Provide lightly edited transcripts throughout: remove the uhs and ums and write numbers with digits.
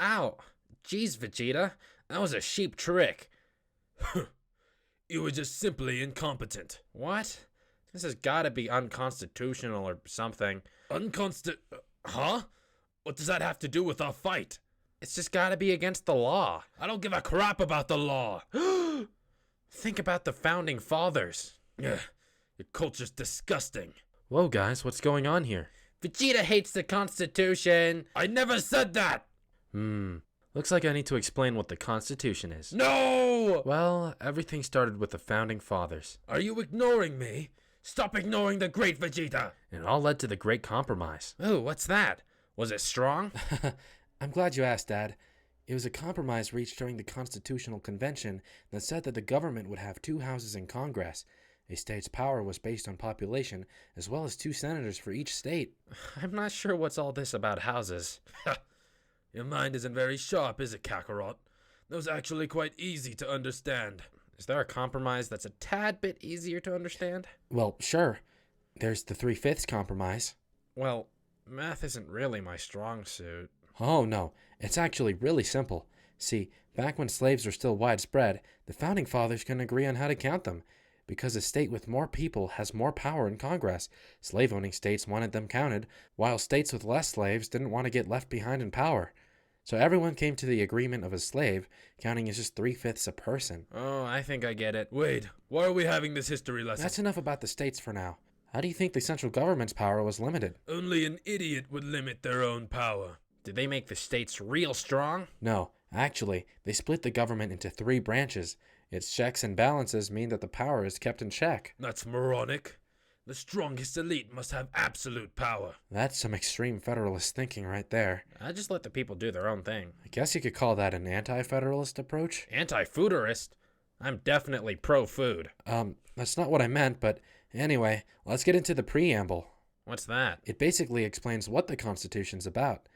Ow! Jeez, Vegeta, that was a cheap trick. You were just simply incompetent. What? This has gotta be unconstitutional or something. Huh? What does that have to do with our fight? It's just gotta be against the law. I don't give a crap about the law. Think about the founding fathers. Ugh, your culture's disgusting. Whoa, guys, what's going on here? Vegeta hates the Constitution. I never said that. Looks like I need to explain what the Constitution is. No! Well, everything started with the founding fathers. Are you ignoring me? Stop ignoring the great Vegeta. And it all led to the Great Compromise. Oh, what's that? Was it strong? I'm glad you asked, Dad. It was a compromise reached during the Constitutional Convention that said that the government would have 2 houses in Congress. A state's power was based on population, as well as 2 senators for each state. I'm not sure what's all this about houses. Your mind isn't very sharp, is it, Kakarot? That was actually quite easy to understand. Is there a compromise that's a tad bit easier to understand? Well, sure. There's the 3/5 compromise. Well, math isn't really my strong suit. Oh, no. It's actually really simple. See, back when slaves were still widespread, the founding fathers couldn't agree on how to count them. Because a state with more people has more power in Congress, slave-owning states wanted them counted, while states with less slaves didn't want to get left behind in power. So everyone came to the agreement of a slave, counting as just 3/5 a person. Oh, I think I get it. Wait, why are we having this history lesson? That's enough about the states for now. How do you think the central government's power was limited? Only an idiot would limit their own power. Did they make the states real strong? No, actually, they split the government into 3 branches. Its checks and balances mean that the power is kept in check. That's moronic. The strongest elite must have absolute power. That's some extreme federalist thinking right there. I just let the people do their own thing. I guess you could call that an anti-federalist approach. Anti-fooderist? I'm definitely pro-food. That's not what I meant, but anyway, let's get into the preamble. What's that? It basically explains what the Constitution's about.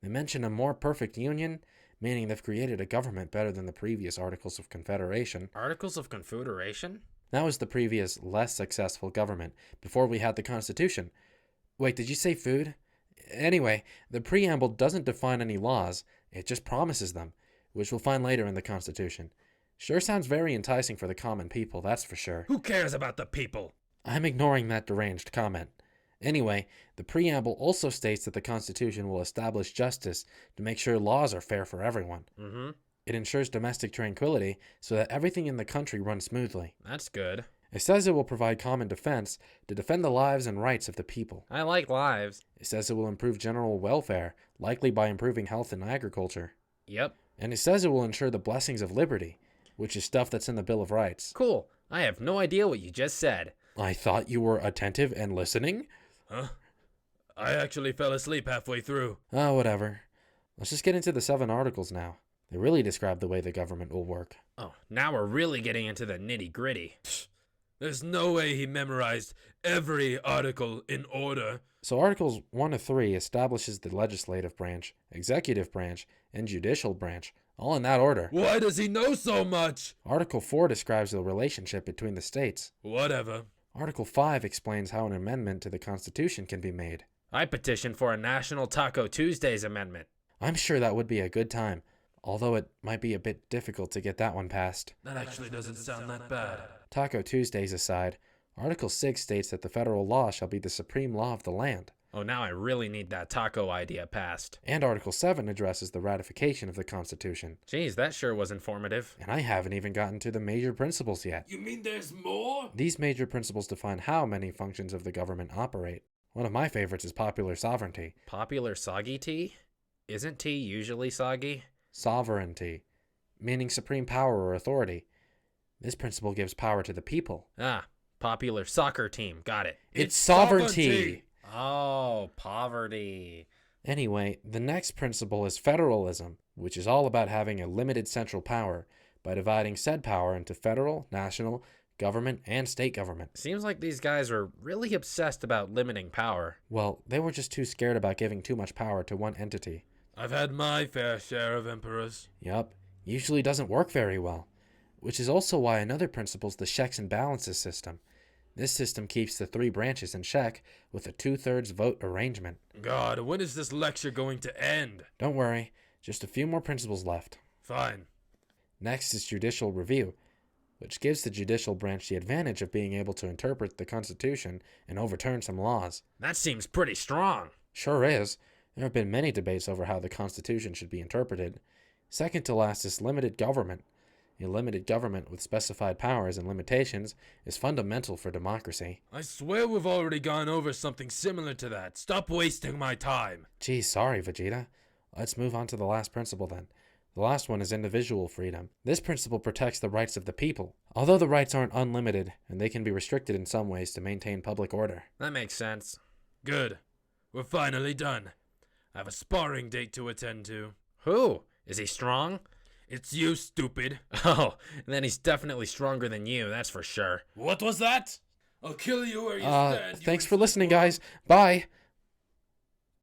They mention a more perfect union, meaning they've created a government better than the previous Articles of Confederation. Articles of Confederation? That was the previous, less successful government, before we had the Constitution. Wait, did you say food? Anyway, the preamble doesn't define any laws, it just promises them, which we'll find later in the Constitution. Sure sounds very enticing for the common people, that's for sure. Who cares about the people? I'm ignoring that deranged comment. Anyway, the preamble also states that the Constitution will establish justice to make sure laws are fair for everyone. It ensures domestic tranquility so that everything in the country runs smoothly. That's good. It says it will provide common defense to defend the lives and rights of the people. I like lives. It says it will improve general welfare, likely by improving health and agriculture. Yep. And it says it will ensure the blessings of liberty, which is stuff that's in the Bill of Rights. Cool. I have no idea what you just said. I thought you were attentive and listening. Huh? I actually fell asleep halfway through. Oh, whatever. Let's just get into the 7 articles now. They really describe the way the government will work. Oh, now we're really getting into the nitty-gritty. There's no way he memorized every article in order. So Articles 1 to 3 establishes the legislative branch, executive branch, and judicial branch, all in that order. Why does he know so much? Article 4 describes the relationship between the states. Whatever. Article 5 explains how an amendment to the Constitution can be made. I petition for a National Taco Tuesdays amendment. I'm sure that would be a good time, although it might be a bit difficult to get that one passed. That actually doesn't sound that bad. Taco Tuesdays aside, Article 6 states that the federal law shall be the supreme law of the land. Oh, now I really need that taco idea passed. And Article 7 addresses the ratification of the Constitution. Geez, that sure was informative. And I haven't even gotten to the major principles yet. You mean there's more? These major principles define how many functions of the government operate. One of my favorites is popular sovereignty. Popular soggy tea? Isn't tea usually soggy? Sovereignty, meaning supreme power or authority. This principle gives power to the people. Ah, popular soccer team, got it. It's sovereignty! Oh, poverty. Anyway, the next principle is federalism, which is all about having a limited central power by dividing said power into federal, national, government, and state government. Seems like these guys are really obsessed about limiting power. Well, they were just too scared about giving too much power to one entity. I've had my fair share of emperors. Yup, usually doesn't work very well. Which is also why another principle is the checks and balances system. This system keeps the 3 branches in check with a 2/3 vote arrangement. God, when is this lecture going to end? Don't worry, Just a few more principles left. Fine. Next is judicial review, which gives the judicial branch the advantage of being able to interpret the Constitution and overturn some laws. That seems pretty strong. Sure is. There have been many debates over how the Constitution should be interpreted. Second to last is limited government. A limited government with specified powers and limitations is fundamental for democracy. I swear we've already gone over something similar to that. Stop wasting my time. Gee, sorry, Vegeta. Let's move on to the last principle then. The last one is individual freedom. This principle protects the rights of the people, although the rights aren't unlimited, and they can be restricted in some ways to maintain public order. That makes sense. Good. We're finally done. I have a sparring date to attend to. Who? Is he strong? It's you, stupid. Oh, then he's definitely stronger than you, that's for sure. What was that? I'll kill you where you stand. Thanks for listening, guys. Bye.